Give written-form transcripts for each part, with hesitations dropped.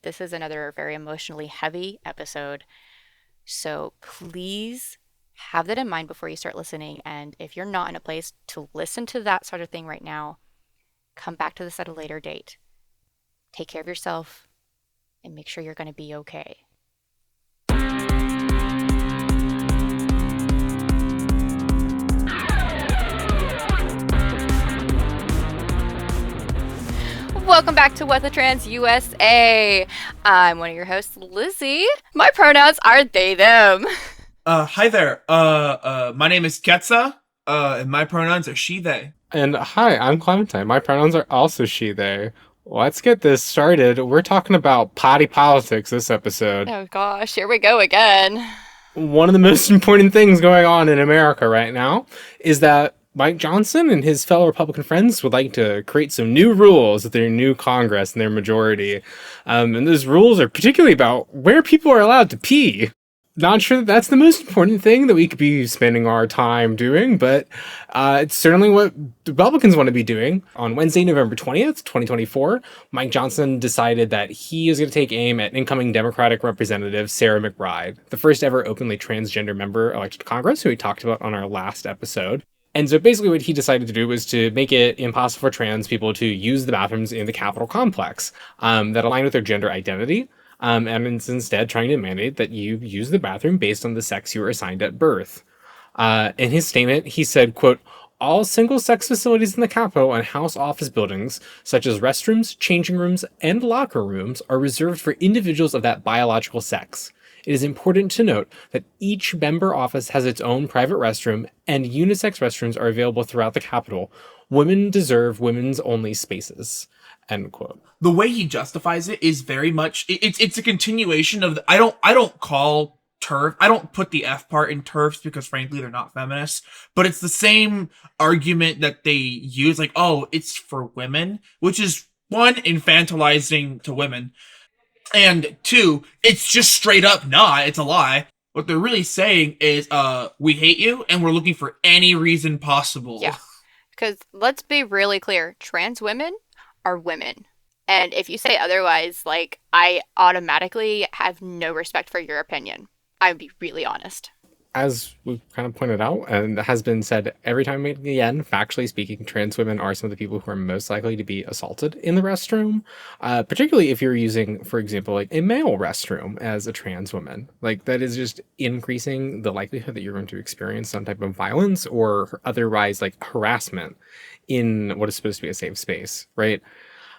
this is another very emotionally heavy episode. So please have that in mind before you start listening. And if you're not in a place to listen to that sort of thing right now, come back to this at a later date. Take care of yourself and make sure you're going to be okay. Welcome back to What the Trans USA. I'm one of your hosts, Lizzie. My pronouns are they, them. Hi there. My name is Ketsa, and my pronouns are she, they. And hi, I'm Clementine. My pronouns are also she, they. Let's get this started. We're talking about potty politics this episode. Oh gosh, here we go again. One of the most important things going on in America right now is that Mike Johnson and his fellow Republican friends would like to create some new rules with their new Congress and their majority. And those rules are particularly about where people are allowed to pee. Not sure that that's the most important thing that we could be spending our time doing, but it's certainly what the Republicans want to be doing. On Wednesday, November 20th, 2024, Mike Johnson decided that he is going to take aim at incoming Democratic Representative Sarah McBride, the first ever openly transgender member elected to Congress, who we talked about on our last episode. And so basically what he decided to do was to make it impossible for trans people to use the bathrooms in the Capitol complex that align with their gender identity. And it's instead trying to mandate that you use the bathroom based on the sex you were assigned at birth. In his statement, he said, quote, "All single-sex facilities in the Capitol and House office buildings, such as restrooms, changing rooms, and locker rooms, are reserved for individuals of that biological sex. It is important to note that each member office has its own private restroom, and unisex restrooms are available throughout the Capitol. Women deserve women's-only spaces." End quote. The way he justifies it is very much it's a continuation of I don't call TERF. I don't put the F part in TERFs because frankly they're not feminists, but it's the same argument that they use, like, oh, it's for women, which is one, infantilizing to women, and two, it's just straight up not, it's a lie. What they're really saying is we hate you and we're looking for any reason possible. Yeah. Because let's be really clear, trans women are women. And if you say otherwise, like, I automatically have no respect for your opinion. I would be really honest. As we've kind of pointed out, and has been said every time again, factually speaking, trans women are some of the people who are most likely to be assaulted in the restroom, particularly if you're using, for example, like a male restroom as a trans woman. Like, that is just increasing the likelihood that you're going to experience some type of violence or otherwise, like, harassment in what is supposed to be a safe space, right?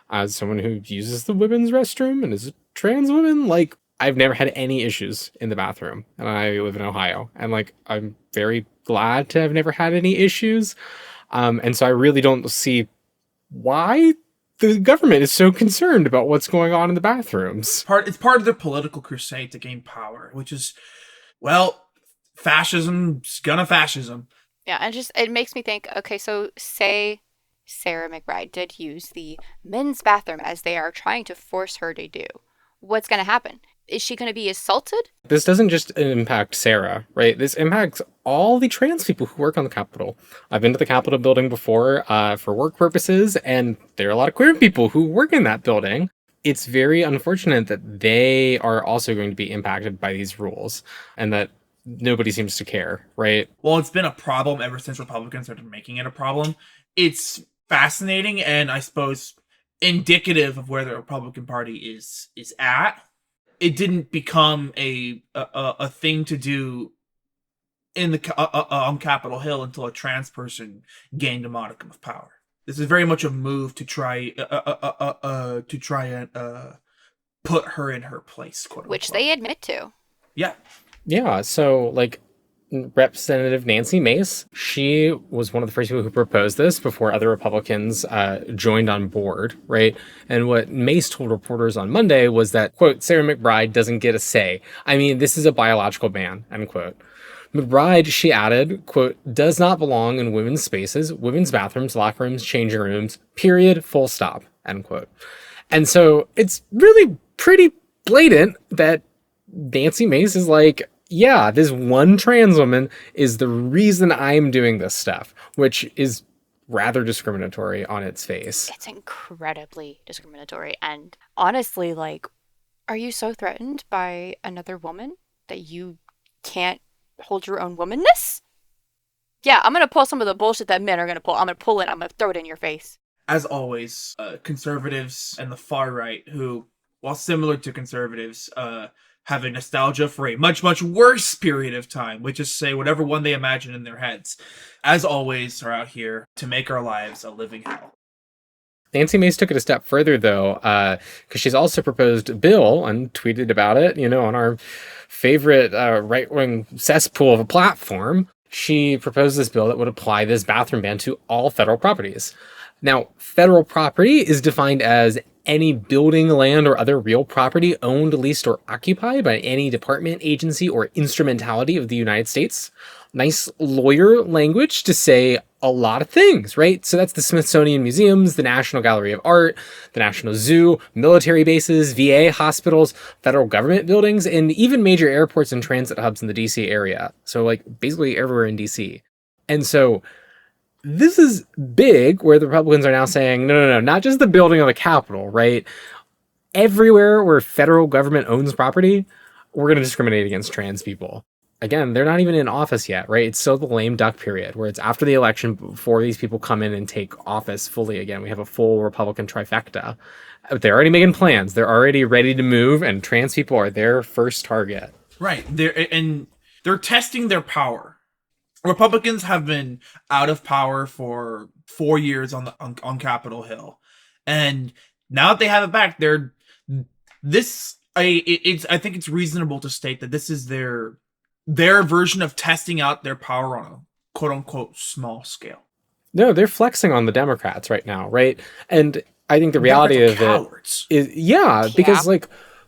As someone who uses the women's restroom and is a trans woman, like, I've never had any issues in the bathroom, and I live in Ohio, and like, I'm very glad to have never had any issues. And so I really don't see why the government is so concerned about what's going on in the bathrooms. It's part of their political crusade to gain power, which is, well, fascism's gonna fascism. Yeah, and just it makes me think, okay, so say Sarah McBride did use the men's bathroom as they are trying to force her to do. What's going to happen? Is she going to be assaulted? This doesn't just impact Sarah, right? This impacts all the trans people who work on the Capitol. I've been to the Capitol building before for work purposes, and there are a lot of queer people who work in that building. It's very unfortunate that they are also going to be impacted by these rules, and that nobody seems to care, right? Well, it's been a problem ever since Republicans started making it a problem. It's fascinating and I suppose indicative of where the Republican Party is at. It didn't become a thing to do in the on Capitol Hill until a trans person gained a modicum of power. This is very much a move to try and put her in her place, quote unquote. Which they admit to. Yeah, so, like, Representative Nancy Mace, she was one of the first people who proposed this before other Republicans joined on board, right? And what Mace told reporters on Monday was that, quote, "Sarah McBride doesn't get a say. I mean, this is a biological ban," end quote. McBride, she added, quote, "does not belong in women's spaces, women's bathrooms, locker rooms, changing rooms, period, full stop," end quote. And so it's really pretty blatant that Nancy Mace is like, yeah, this one trans woman is the reason I'm doing this stuff, which is rather discriminatory on its face. It's incredibly discriminatory. And honestly, like, Are you so threatened by another woman that you can't hold your own womanness? Yeah, I'm gonna pull some of the bullshit that men are gonna pull. I'm gonna pull it. I'm gonna throw it in your face. As always, conservatives and the far right, who, while similar to conservatives, have a nostalgia for a much, much worse period of time, which is to say whatever one they imagine in their heads, as always, are out here to make our lives a living hell. Nancy Mace took it a step further, though, because she's also proposed a bill and tweeted about it, on our favorite right-wing cesspool of a platform. She proposed this bill that would apply this bathroom ban to all federal properties. Now, federal property is defined as any building, land, or other real property owned, leased, or occupied by any department, agency, or instrumentality of the United States. Nice lawyer language to say a lot of things, right? So that's the Smithsonian Museums, the National Gallery of Art, the National Zoo, military bases, VA hospitals, federal government buildings, and even major airports and transit hubs in the DC area. So basically everywhere in DC. And so this is big, where the Republicans are now saying, no, not just the building of the Capitol, right? Everywhere where federal government owns property, we're going to discriminate against trans people. Again, they're not even in office yet, right? It's still the lame duck period, where it's after the election before these people come in and take office fully again. We have a full Republican trifecta. They're already making plans. They're already ready to move, and trans people are their first target. Right. They're testing their power. Republicans have been out of power for 4 years on Capitol Hill, and now that they have it back, I think it's reasonable to state that this is their version of testing out their power on a quote unquote small scale. No, they're flexing on the Democrats right now, right? And I think the reality of cowards. It is, because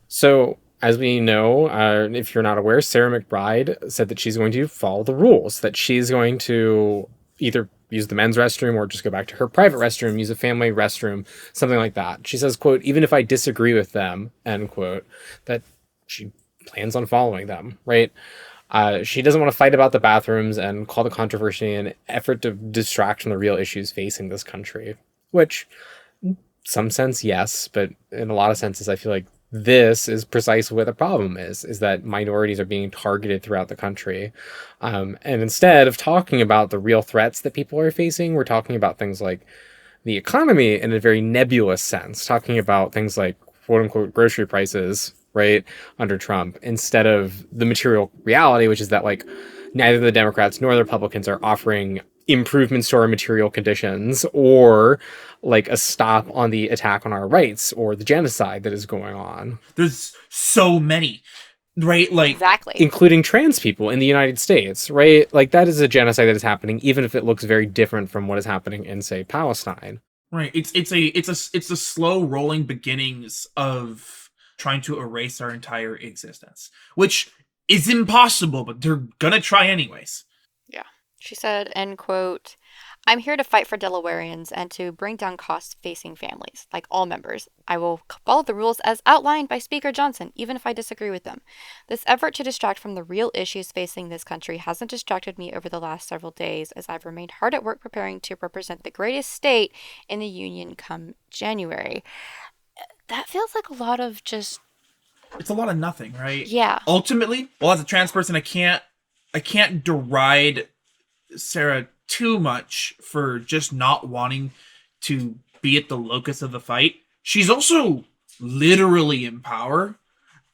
so as we know, if you're not aware, Sarah McBride said that she's going to follow the rules, that she's going to either use the men's restroom or just go back to her private restroom, use a family restroom, something like that. She says, quote, even if I disagree with them, end quote, that she plans on following them, right? She doesn't want to fight about the bathrooms and call the controversy an effort to distract from the real issues facing this country, which in some sense, yes, but in a lot of senses, I feel like this is precisely what the problem is that minorities are being targeted throughout the country. And instead of talking about the real threats that people are facing, we're talking about things like the economy in a very nebulous sense, talking about things like quote unquote grocery prices, right, under Trump, instead of the material reality, which is that neither the Democrats nor the Republicans are offering improvements to our material conditions or a stop on the attack on our rights or the genocide that is going on. There's so many, right? Exactly. Including trans people in the United States, right? That is a genocide that is happening, even if it looks very different from what is happening in, say, Palestine. Right. It's a slow rolling beginnings of trying to erase our entire existence, which is impossible, but they're gonna try anyways. Yeah. She said, end quote, I'm here to fight for Delawareans and to bring down costs facing families. Like all members, I will follow the rules as outlined by Speaker Johnson, even if I disagree with them. This effort to distract from the real issues facing this country hasn't distracted me over the last several days, as I've remained hard at work preparing to represent the greatest state in the union come January. That feels like a lot of just... It's a lot of nothing, right? Yeah. Ultimately, as a trans person, I can't deride Sarah too much for just not wanting to be at the locus of the fight. She's also literally in power,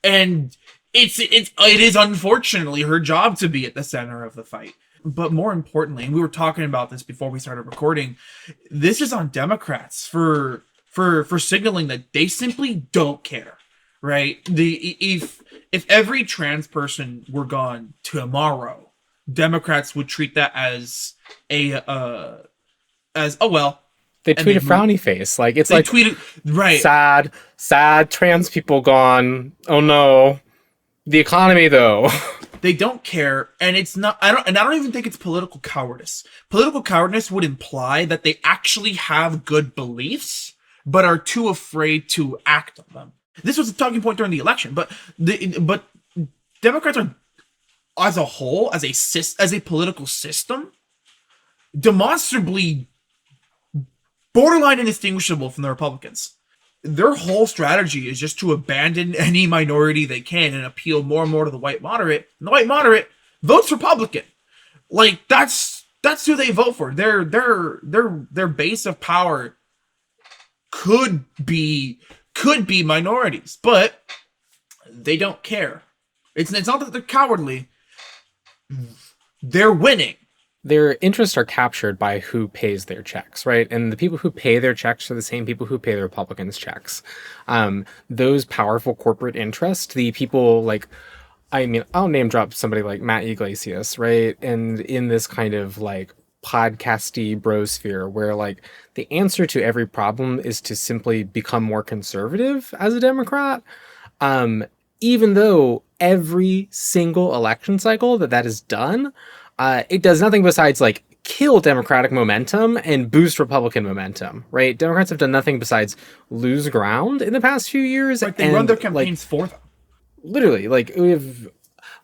and it is unfortunately her job to be at the center of the fight. But more importantly, and we were talking about this before we started recording, this is on Democrats for signaling that they simply don't care, right? If every trans person were gone tomorrow, Democrats would treat that as they tweet a frowny face. Tweeted, right? Sad trans people gone. Oh no. The economy though. They don't care, and it's not. I don't even think it's political cowardice. Political cowardice would imply that they actually have good beliefs, but are too afraid to act on them. This was a talking point during the election, but Democrats are, as a whole, as a political system, demonstrably borderline indistinguishable from the Republicans. their whole strategy is just to abandon any minority they can and appeal more and more to the white moderate. And the white moderate votes Republican. Like that's who they vote for. Their base of power could be minorities, but they don't care. It's not that they're cowardly. They're winning. Their interests are captured by who pays their checks, right? And the people who pay their checks are the same people who pay the Republicans' checks. Those powerful corporate interests, the people like, I mean, I'll name drop somebody like Matt Yglesias, right? And in this kind of like podcasty brosphere where like the answer to every problem is to simply become more conservative as a Democrat, even though every single election cycle that is done, it does nothing besides like kill Democratic momentum and boost Republican momentum, right? Democrats have done nothing besides lose ground in the past few years. Like they run their campaigns for them. Literally, like we've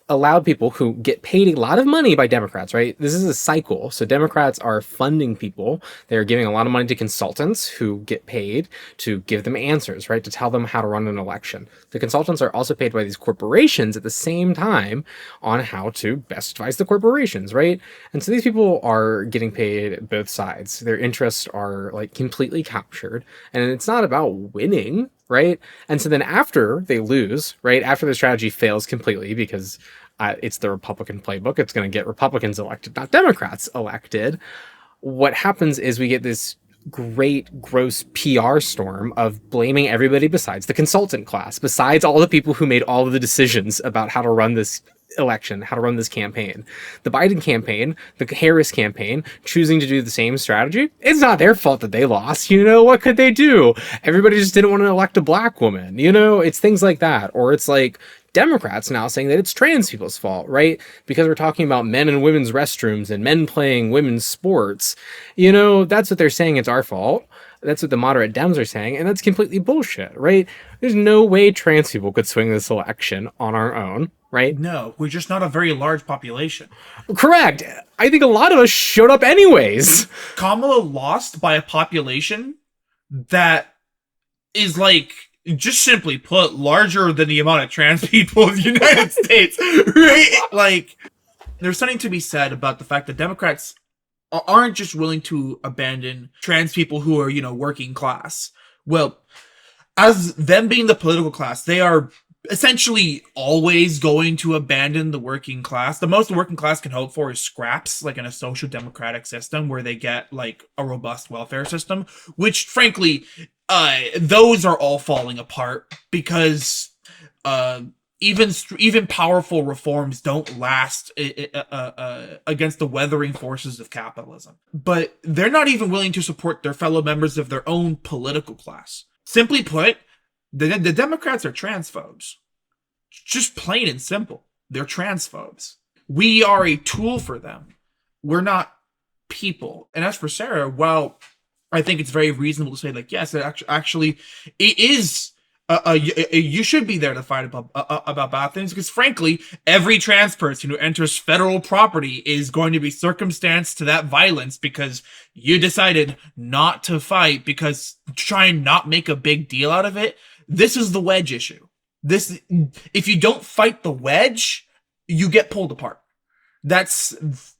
allowed people who get paid a lot of money by Democrats, right? This is a cycle. So Democrats are funding people. They're giving a lot of money to consultants who get paid to give them answers, right? To tell them how to run an election. The consultants are also paid by these corporations at the same time on how to best advise the corporations, right? And so these people are getting paid both sides. Their interests are like completely captured. And it's not about winning, right? And so then after they lose, right, after the strategy fails completely because it's the Republican playbook, it's going to get Republicans elected, not Democrats elected. What happens is we get this great, gross PR storm of blaming everybody besides the consultant class, besides all the people who made all of the decisions about how to run this election, how to run this campaign. The Biden campaign, the Harris campaign, choosing to do the same strategy, it's not their fault that they lost. You know, what could they do? Everybody just didn't want to elect a black woman. You know, it's things like that. Or it's like Democrats now saying that it's trans people's fault, right? Because we're talking about men and women's restrooms and men playing women's sports. You know, that's what they're saying, it's our fault. That's what the moderate Dems are saying, and that's completely bullshit, right? There's no way trans people could swing this election on our own, right? No, we're just not a very large population. Correct. I think a lot of us showed up anyways. Kamala lost by a population that is like, just simply put, larger than the amount of trans people in the United States, right? Like, there's something to be said about the fact that Democrats aren't just willing to abandon trans people who are, you know, working class. Well, as them being the political class, they are essentially always going to abandon the working class. The most the working class can hope for is scraps, like in a social democratic system where they get like a robust welfare system, which frankly, those are all falling apart because even powerful reforms don't last against the weathering forces of capitalism. But they're not even willing to support their fellow members of their own political class. Simply put, the Democrats are transphobes. Just plain and simple. They're transphobes. We are a tool for them. We're not people. And as for Sarah, well, I think it's very reasonable to say, like, yes, actually, it is. You should be there to fight about bad things because, frankly, every trans person who enters federal property is going to be circumstanced to that violence because you decided not to fight because try and not make a big deal out of it. This is the wedge issue. If you don't fight the wedge, you get pulled apart. That's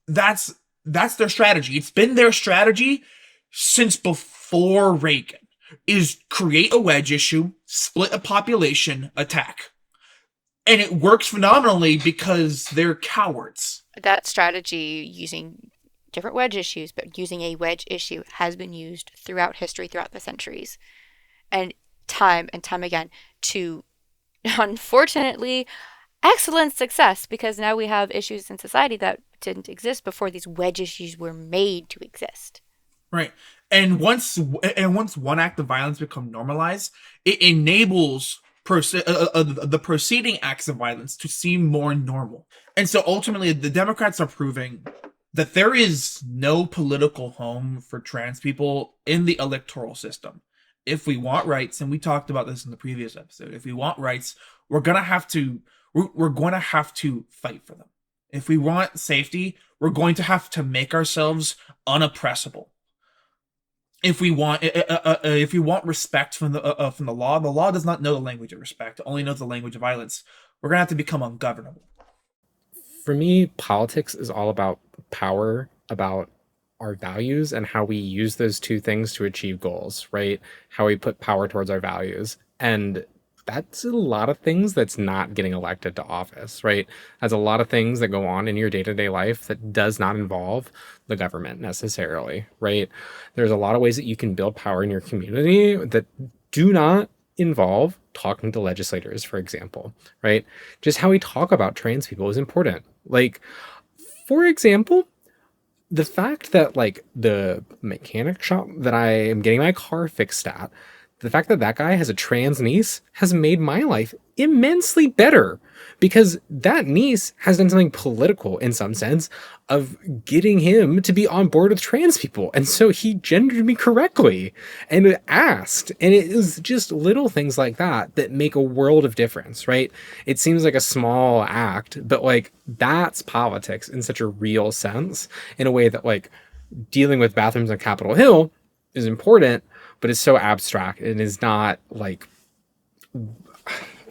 their strategy. It's been their strategy since before Reagan. Is create a wedge issue, split a population, attack. And it works phenomenally because they're cowards. That strategy, using different wedge issues, but using a wedge issue, has been used throughout history, throughout the centuries. And time again to, unfortunately, excellent success, because now we have issues in society that didn't exist before these wedge issues were made to exist. Right. And once one act of violence becomes normalized, it enables the preceding acts of violence to seem more normal. And so ultimately, the Democrats are proving that there is no political home for trans people in the electoral system. If we want rights, and we talked about this in the previous episode, if we want rights, we're going to have to fight for them. If we want safety, we're going to have to make ourselves unoppressible. if we want respect from the law does not know the language of respect. It only knows the language of violence. We're gonna have to become ungovernable. For me, politics is all about power, about our values, and how we use those two things to achieve goals, right? How we put power towards our values. And that's a lot of things that's not getting elected to office, right? That's a lot of things that go on in your day to day life that does not involve the government necessarily, right? There's a lot of ways that you can build power in your community that do not involve talking to legislators, for example, right? Just how we talk about trans people is important. Like, for example, the fact that like the mechanic shop that I am getting my car fixed at, the fact that that guy has a trans niece has made my life immensely better because that niece has done something political in some sense of getting him to be on board with trans people. And so he gendered me correctly and asked. And it is just little things like that that make a world of difference, right? It seems like a small act, but like that's politics in such a real sense, in a way that like dealing with bathrooms on Capitol Hill is important, but it's so abstract and is not like,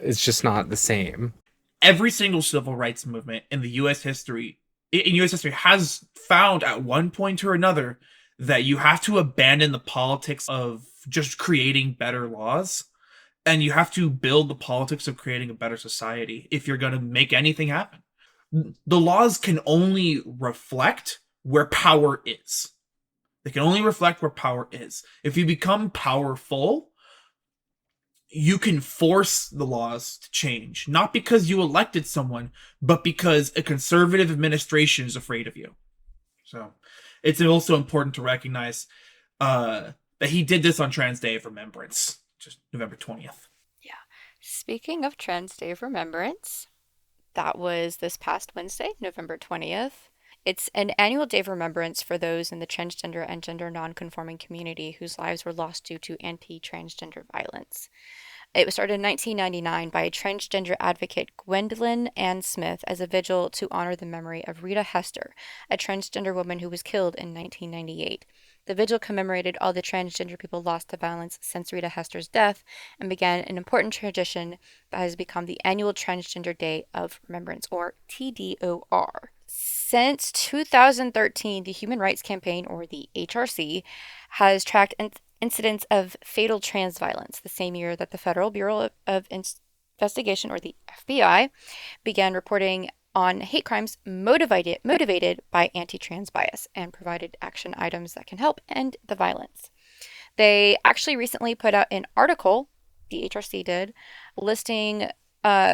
it's just not the same. Every single civil rights movement in the U.S. history, has found at one point or another that you have to abandon the politics of just creating better laws, and you have to build the politics of creating a better society if you're going to make anything happen. The laws can only reflect where power is. They can only reflect where power is. If you become powerful, you can force the laws to change, not because you elected someone, but because a conservative administration is afraid of you. So it's also important to recognize that he did this on Trans Day of Remembrance, just November 20th. Yeah. Speaking of Trans Day of Remembrance, that was this past Wednesday, November 20th. It's an annual day of remembrance for those in the transgender and gender nonconforming community whose lives were lost due to anti-transgender violence. It was started in 1999 by transgender advocate Gwendolyn Ann Smith as a vigil to honor the memory of Rita Hester, a transgender woman who was killed in 1998. The vigil commemorated all the transgender people lost to violence since Rita Hester's death and began an important tradition that has become the annual Transgender Day of Remembrance, or TDOR. Since 2013, the Human Rights Campaign, or the HRC, has tracked incidents of fatal trans violence the same year that the Federal Bureau of Investigation, or the FBI, began reporting on hate crimes motivated by anti-trans bias and provided action items that can help end the violence. They actually recently put out an article, the HRC did, listing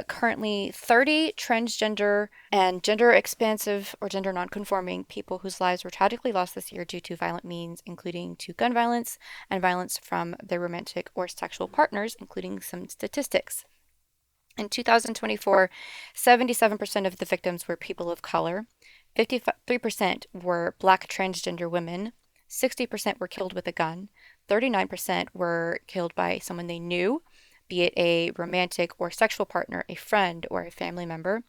currently 30 transgender and gender expansive or gender nonconforming people whose lives were tragically lost this year due to violent means, including to gun violence and violence from their romantic or sexual partners, including some statistics. In 2024, 77% of the victims were people of color, 53% were Black transgender women, 60% were killed with a gun, 39% were killed by someone they knew, be it a romantic or sexual partner, a friend, or a family member,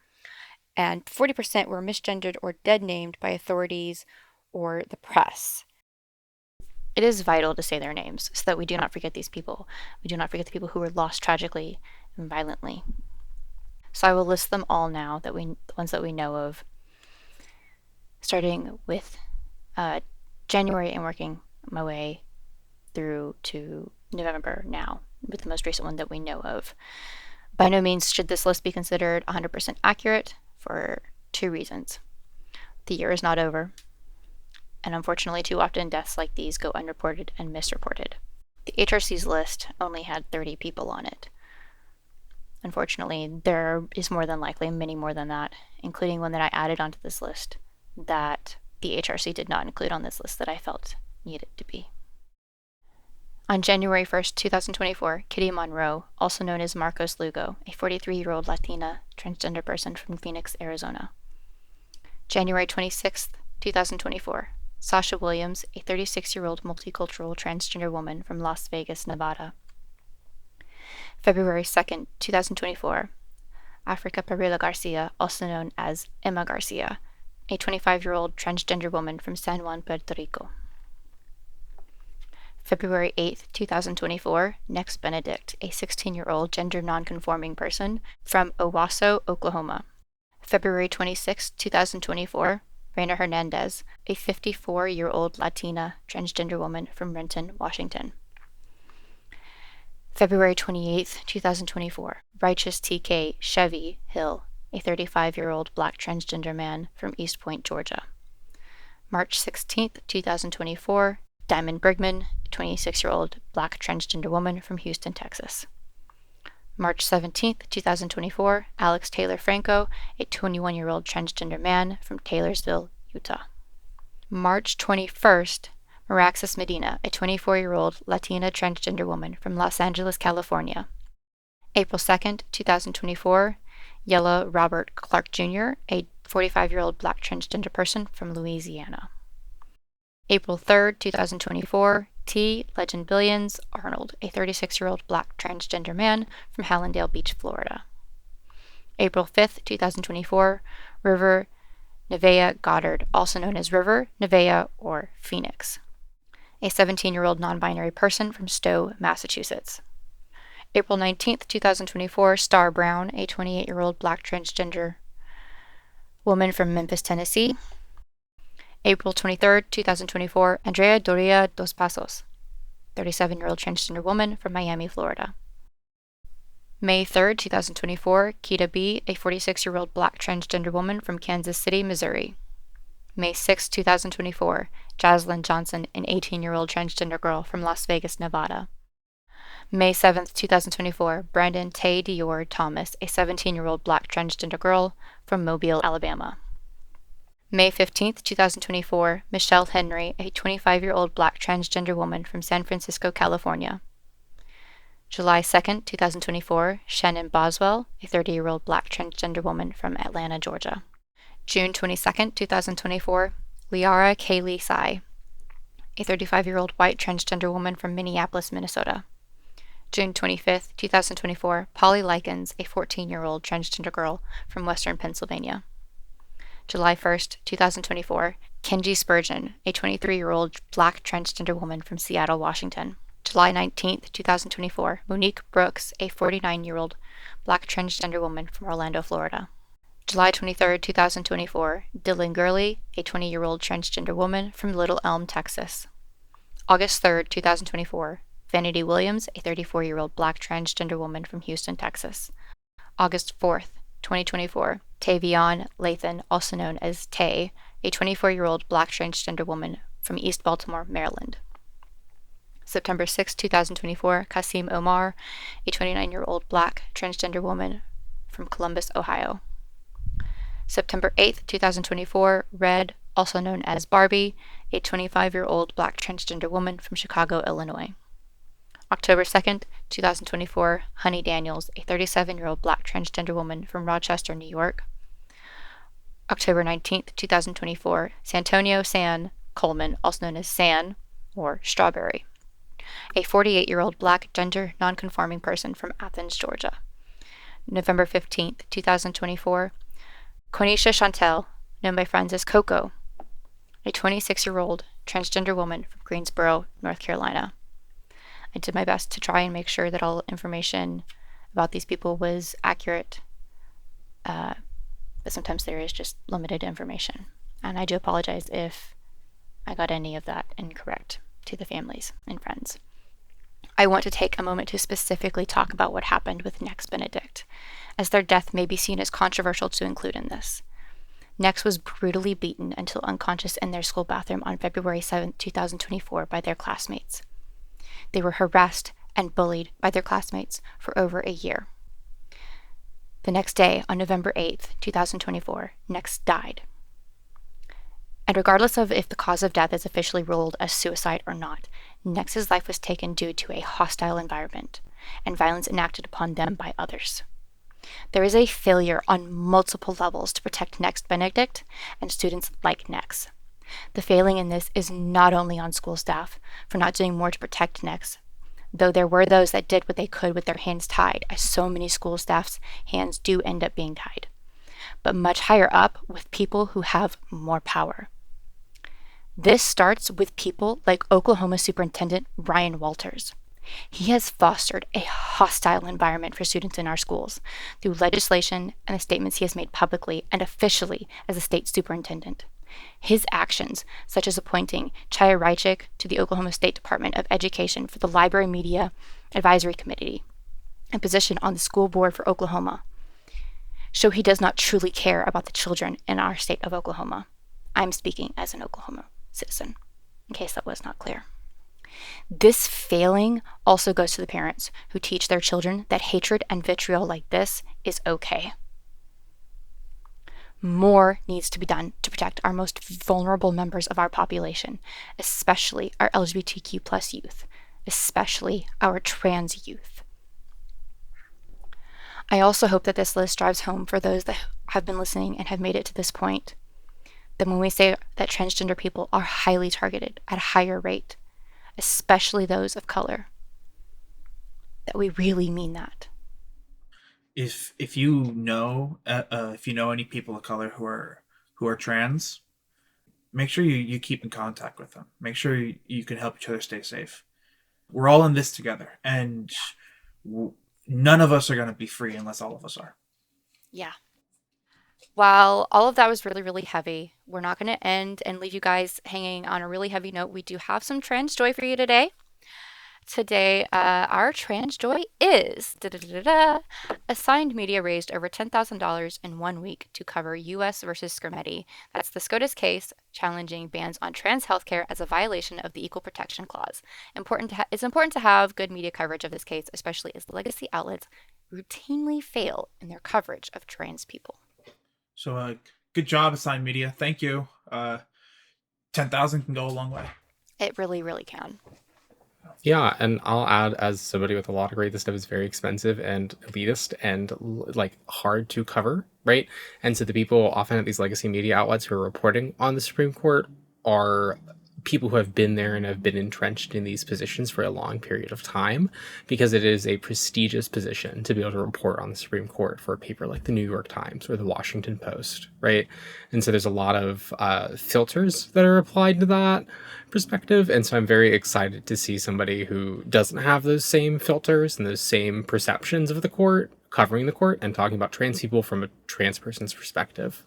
and 40% were misgendered or dead-named by authorities or the press. It is vital to say their names so that we do not forget these people. We do not forget the people who were lost tragically and violently. So I will list them all now, the ones that we know of, starting with January and working my way through to November now, with the most recent one that we know of. By no means should this list be considered 100% accurate for two reasons. The year is not over, and unfortunately too often deaths like these go unreported and misreported. The HRC's list only had 30 people on it. Unfortunately, there is more than likely many more than that, including one that I added onto this list that the HRC did not include on this list that I felt needed to be. On January 1st, 2024, Kitty Monroe, also known as Marcos Lugo, a 43-year-old Latina transgender person from Phoenix, Arizona. January 26th, 2024, Sasha Williams, a 36-year-old multicultural transgender woman from Las Vegas, Nevada. February 2nd, 2024, Africa Perilla Garcia, also known as Emma Garcia, a 25-year-old transgender woman from San Juan, Puerto Rico. February 8th, 2024, Next Benedict, a 16-year-old gender nonconforming person from Owasso, Oklahoma. February 26th, 2024, Reina Hernandez, a 54-year-old Latina transgender woman from Renton, Washington. February 28th, 2024, Righteous TK Chevy Hill, a 35-year-old black transgender man from East Point, Georgia. March 16th, 2024, Diamond Brigman, a 26-year-old black transgender woman from Houston, Texas. March 17th, 2024, Alex Taylor Franco, a 21-year-old transgender man from Taylorsville, Utah. March 21st, Maraxis Medina, a 24-year-old Latina transgender woman from Los Angeles, California. April 2nd, 2024, Yella Robert Clark Jr., a 45-year-old black transgender person from Louisiana. April 3rd, 2024, T. Legend Billions Arnold, a 36-year-old black transgender man from Hallandale Beach, Florida. April 5th, 2024, River Nevaeh Goddard, also known as River, Nevaeh, or Phoenix, a 17-year-old non-binary person from Stowe, Massachusetts. April 19th, 2024, Star Brown, a 28-year-old black transgender woman from Memphis, Tennessee. April 23rd, 2024, Andrea Doria dos Passos, 37-year-old transgender woman from Miami, Florida. May 3rd, 2024, Keita B., a 46-year-old black transgender woman from Kansas City, Missouri. May 6th, 2024, Jaslyn Johnson, an 18-year-old transgender girl from Las Vegas, Nevada. May 7th, 2024, Brandon Tay Dior Thomas, a 17-year-old black transgender girl from Mobile, Alabama. May 15th, 2024, Michelle Henry, a 25-year-old black transgender woman from San Francisco, California. July 2nd, 2024, Shannon Boswell, a 30-year-old black transgender woman from Atlanta, Georgia. June 22nd, 2024, Liara Kaylee Tsai, a 35-year-old white transgender woman from Minneapolis, Minnesota. June 25th, 2024, Polly Likens, a 14-year-old transgender girl from Western Pennsylvania. July 1st, 2024, Kenji Spurgeon, a 23-year-old black transgender woman from Seattle, Washington. July 19th, 2024, Monique Brooks, a 49-year-old black transgender woman from Orlando, Florida. July 23rd, 2024, Dylan Gurley, a 20-year-old transgender woman from Little Elm, Texas. August 3rd, 2024, Vanity Williams, a 34-year-old black transgender woman from Houston, Texas. August 4th, 2024, Tavion Lathan, also known as Tay, a 24-year-old black transgender woman from East Baltimore, Maryland. September 6, 2024, Kasim Omar, a 29-year-old black transgender woman from Columbus, Ohio. September 8, 2024, Red, also known as Barbie, a 25-year-old black transgender woman from Chicago, Illinois. October 2nd, 2024, Honey Daniels, a 37-year-old black transgender woman from Rochester, New York. October 19th, 2024, Santonio San Coleman, also known as San, or Strawberry, a 48-year-old black gender nonconforming person from Athens, Georgia. November 15th, 2024, Konisha Chantel, known by friends as Coco, a 26-year-old transgender woman from Greensboro, North Carolina. I did my best to try and make sure that all information about these people was accurate, but sometimes there is just limited information. And I do apologize if I got any of that incorrect to the families and friends. I want to take a moment to specifically talk about what happened with Nex Benedict, as their death may be seen as controversial to include in this. Nex was brutally beaten until unconscious in their school bathroom on February 7, 2024 by their classmates. They were harassed and bullied by their classmates for over a year. The next day, on November 8, 2024, Nex died. And regardless of if the cause of death is officially ruled as suicide or not, Nex's life was taken due to a hostile environment and violence enacted upon them by others. There is a failure on multiple levels to protect Nex Benedict and students like Nex. The failing in this is not only on school staff for not doing more to protect Nex, though there were those that did what they could with their hands tied, as so many school staff's hands do end up being tied, but much higher up with people who have more power. This starts with people like Oklahoma Superintendent Ryan Walters. He has fostered a hostile environment for students in our schools through legislation and the statements he has made publicly and officially as a state superintendent. His actions, such as appointing Chaya Reichik to the Oklahoma State Department of Education for the Library Media Advisory Committee, a position on the school board for Oklahoma, show he does not truly care about the children in our state of Oklahoma. I'm speaking as an Oklahoma citizen, in case that was not clear. This failing also goes to the parents who teach their children that hatred and vitriol like this is okay. More needs to be done to protect our most vulnerable members of our population, especially our LGBTQ plus youth, especially our trans youth. I also hope that this list drives home for those that have been listening and have made it to this point, that when we say that transgender people are highly targeted at a higher rate, especially those of color, that we really mean that. If you know any people of color who are trans, make sure you keep in contact with them. Make sure you can help each other stay safe. We're all in this together, and none of us are going to be free unless all of us are. Yeah. While all of that was really, really heavy, we're not going to end and leave you guys hanging on a really heavy note. We do have some trans joy for you today. Today, our trans joy is Assigned Media raised over $10,000 in 1 week to cover U.S. versus Scrimeti. That's the SCOTUS case challenging bans on trans healthcare as a violation of the Equal Protection Clause. It's important to have good media coverage of this case, especially as legacy outlets routinely fail in their coverage of trans people. So, good job, Assigned Media. Thank you. 10,000 can go a long way. It really, really can. Yeah, and I'll add, as somebody with a law degree, this stuff is very expensive and elitist and like hard to cover, right? And so the people often at these legacy media outlets who are reporting on the Supreme Court are people who have been there and have been entrenched in these positions for a long period of time, because it is a prestigious position to be able to report on the Supreme Court for a paper like the New York Times or the Washington Post, right? And so there's a lot of filters that are applied to that perspective. And so I'm very excited to see somebody who doesn't have those same filters and those same perceptions of the court covering the court and talking about trans people from a trans person's perspective.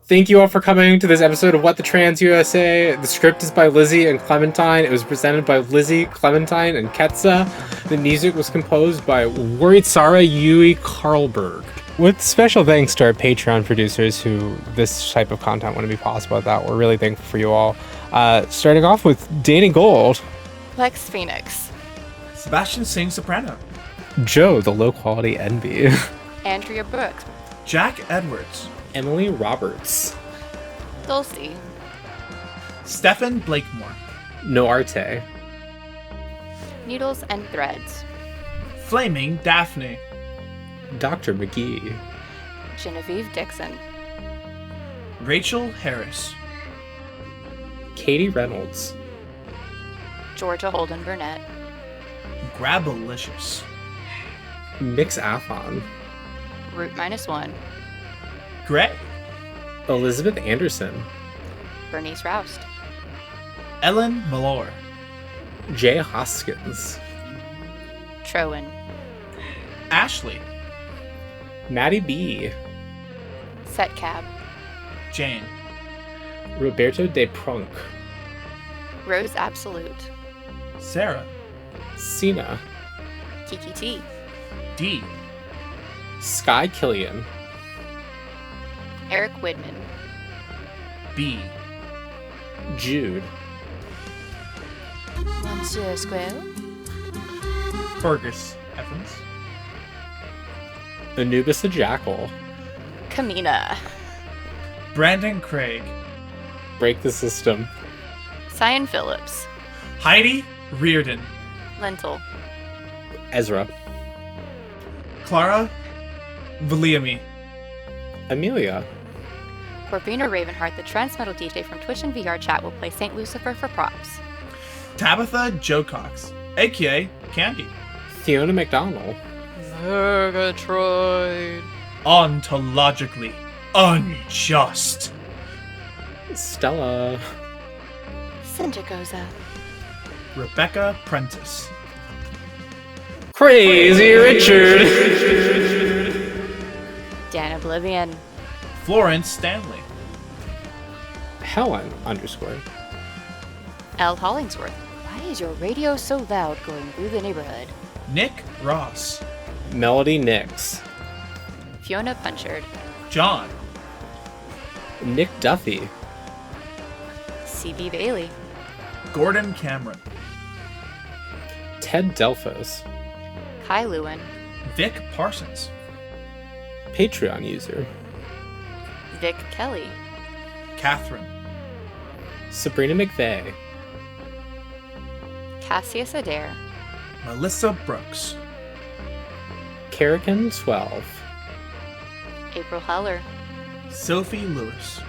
Thank you all for coming to this episode of What the Trans USA. The script is by Lizzie and Clementine. It was presented by Lizzie, Clementine, and Ketsa. The music was composed by Woritsara Yui Karlberg. With special thanks to our Patreon producers who this type of content wouldn't be possible without. We're really thankful for you all. Starting off with Danny Gold. Lex Phoenix. Sebastian Singh Soprano. Joe, the low-quality envy. Andrea Brooks. Jack Edwards. Emily Roberts. Dulcie. Stephen Blakemore. Noarte. Needles and Threads. Flaming Daphne. Dr. McGee. Genevieve Dixon. Rachel Harris. Katie Reynolds. Georgia Holden Burnett. Grabalicious. Mix Afon. Root -1. Gray. Elizabeth Anderson. Bernice Roust. Ellen Malore. Jay Hoskins. Trowan. Ashley. Maddie B. Set Cab. Jane. Roberto de Prunk. Rose Absolute. Sarah. Sina. Kiki T. D. Sky Killian. Eric Widman. B. Jude. Monsieur Square. Fergus Evans. Anubis the Jackal. Kamina. Brandon Craig. Break the System. Cyan Phillips. Heidi Reardon. Lentil. Ezra. Clara Valiami. Amelia. Corvina Ravenheart, the trans metal DJ from Twitch and VR chat, will play St. Lucifer for props. Tabitha Joe Cox, aka Candy. Fiona McDonald. Murgatroyd. Ontologically unjust. Stella. Syntagoza. Rebecca Prentice. Crazy Richard. Dan Oblivion. Florence Stanley. Helen _ L. Hollingsworth. Why is your radio so loud going through the neighborhood? Nick Ross. Melody Nix. Fiona Punchard. John. Nick Duffy. C.B. Bailey. Gordon Cameron. Ted Delphos. Kai Lewin. Vic Parsons. Patreon user. Vic Kelly. Catherine. Sabrina McVeigh. Cassius Adair. Melissa Brooks. Karakin 12. April Heller. Sophie Lewis.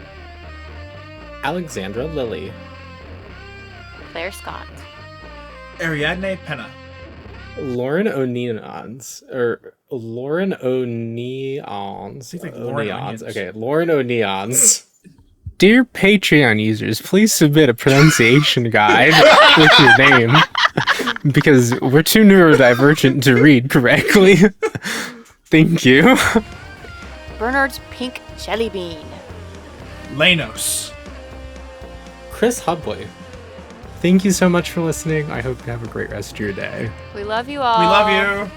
Alexandra Lilly. Claire Scott. Ariadne Penna. Lauren O'Neons. Lauren O'Neons. Seems like Lauren Onions. Okay, Lauren O'Neons. Dear Patreon users, please submit a pronunciation guide with your name. Because we're too neurodivergent to read correctly. Thank you. Bernard's Pink Jelly Bean. Lanos. Chris Hubley. Thank you so much for listening. I hope you have a great rest of your day. We love you all. We love you.